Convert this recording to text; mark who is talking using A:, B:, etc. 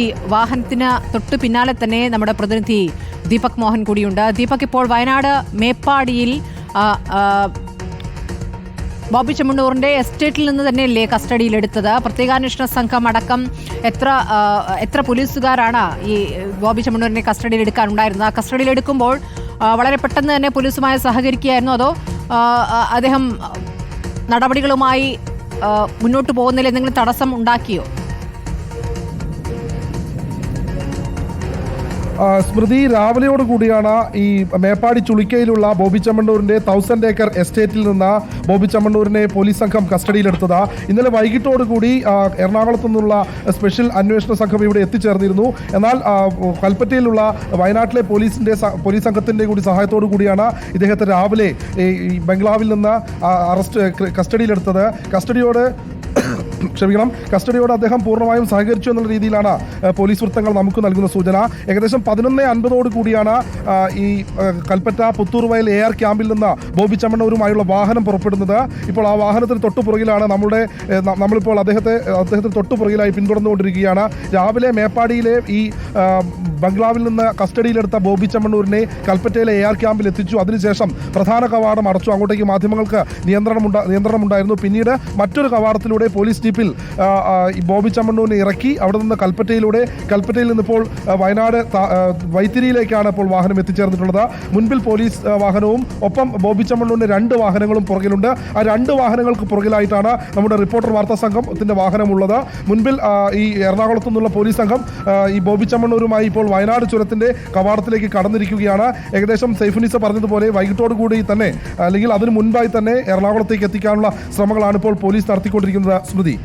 A: ഈ വാഹനത്തിന് തൊട്ടു പിന്നാലെ തന്നെ നമ്മുടെ പ്രതിനിധി ദീപക് മോഹൻ കൂടിയുണ്ട്. ദീപക്, ഇപ്പോൾ വയനാട് മേപ്പാടിയിൽ ബോബി ചെമ്മണ്ണൂറിന്റെ എസ്റ്റേറ്റിൽ നിന്ന് തന്നെയല്ലേ കസ്റ്റഡിയിലെടുത്തത്? പ്രത്യേകാന്വേഷണ സംഘം അടക്കം എത്ര പോലീസുകാരാണ് ഈ ബോബി ചെമ്മണ്ണൂരിനെ കസ്റ്റഡിയിലെടുക്കാനുണ്ടായിരുന്നത്? ആ കസ്റ്റഡിയിലെടുക്കുമ്പോൾ വളരെ പെട്ടെന്ന് തന്നെ പോലീസുമായി സഹകരിക്കുകയായിരുന്നു, അതോ അദ്ദേഹം നടപടികളുമായി മുന്നോട്ട് പോകുന്നതിൽ എന്തെങ്കിലും തടസ്സം ഉണ്ടാക്കിയോ?
B: സ്മൃതി, രാവിലെയോട് കൂടിയാണ് ഈ മേപ്പാടി ചുളിക്കയിലുള്ള ബോബി ചെമ്മണ്ണൂരിന്റെ 1000 ഏക്കർ എസ്റ്റേറ്റിൽ നിന്ന് ബോബി ചെമ്മണ്ണൂരിനെ പോലീസ് സംഘം കസ്റ്റഡിയിലെടുത്തത്. ഇന്നലെ വൈകിട്ടോടുകൂടി എറണാകുളത്തു നിന്നുള്ള സ്പെഷ്യൽ അന്വേഷണ സംഘം ഇവിടെ എത്തിച്ചേർന്നിരുന്നു. എന്നാൽ കൽപ്പറ്റയിലുള്ള വയനാട്ടിലെ പോലീസ് സംഘത്തിന്റെ കൂടി സഹായത്തോടു കൂടിയാണ് ഇദ്ദേഹത്തെ രാവിലെ ഈ ബംഗ്ലാവിൽ നിന്ന് കസ്റ്റഡിയിലെടുത്തത്. കസ്റ്റഡിയോട് അദ്ദേഹം പൂർണ്ണമായും സഹകരിച്ചു എന്നുള്ള രീതിയിലാണ് പോലീസ് വൃത്തങ്ങൾ നമുക്ക് നൽകുന്ന സൂചന. ഏകദേശം 11:50 കൂടിയാണ് ഈ കൽപ്പറ്റ പുത്തൂർ വയൽ AR ക്യാമ്പിൽ നിന്ന് ബോബി ചെമ്മണ്ണൂരുമായുള്ള വാഹനം പുറപ്പെടുന്നത്. ഇപ്പോൾ ആ വാഹനത്തിന് തൊട്ടുപുറകിലാണ് നമ്മളിപ്പോൾ അദ്ദേഹത്തിന് തൊട്ടുപുറകിലായി പിന്തുടർന്നുകൊണ്ടിരിക്കുകയാണ്. രാവിലെ മേപ്പാടിയിലെ ഈ ബംഗ്ലാവിൽ നിന്ന് കസ്റ്റഡിയിലെടുത്ത ബോബി ചെമ്മണ്ണൂരിനെ കൽപ്പറ്റയിലെ AR ക്യാമ്പിൽ എത്തിച്ചു. അതിനുശേഷം പ്രധാന കവാടം അടച്ചു. അങ്ങോട്ടേക്ക് മാധ്യമങ്ങൾക്ക് നിയന്ത്രണമുണ്ടായിരുന്നു. പിന്നീട് മറ്റൊരു കവാടത്തിലൂടെ പോലീസ് ജീപ്പിൽ ഈ ബോബി ചെമ്മണ്ണൂരിനെ ഇറക്കി അവിടെ നിന്ന് കൽപ്പറ്റയിൽ നിന്നിപ്പോൾ വയനാട് വൈത്തിരിയിലേക്കാണ് ഇപ്പോൾ വാഹനം എത്തിച്ചേർന്നിട്ടുള്ളത്. മുൻപിൽ പോലീസ് വാഹനവും ഒപ്പം ബോബി ചെമ്മണ്ണൂരിന് 2 വാഹനങ്ങളും പുറകിലുണ്ട്. ആ 2 വാഹനങ്ങൾക്ക് പുറകിലായിട്ടാണ് നമ്മുടെ റിപ്പോർട്ടർ വാർത്താ സംഘത്തിന്റെ വാഹനമുള്ളത്. മുൻപിൽ ഈ എറണാകുളത്തു നിന്നുള്ള പോലീസ് സംഘം ഈ ബോബി ചെമ്മണ്ണൂരുമായി ഇപ്പോൾ വയനാട് ചുരത്തിന്റെ കവാടത്തിലേക്ക് കടന്നിരിക്കുകയാണ്. ഏകദേശം സൈഫുനിസ പറഞ്ഞതുപോലെ വൈകിട്ടോടുകൂടി തന്നെ അല്ലെങ്കിൽ അതിനു മുൻപായി തന്നെ എറണാകുളത്തേക്ക് എത്തിക്കാനുള്ള ശ്രമങ്ങളാണ് ഇപ്പോൾ പോലീസ് നടത്തിക്കൊണ്ടിരിക്കുന്നത്. സ്മൃതി.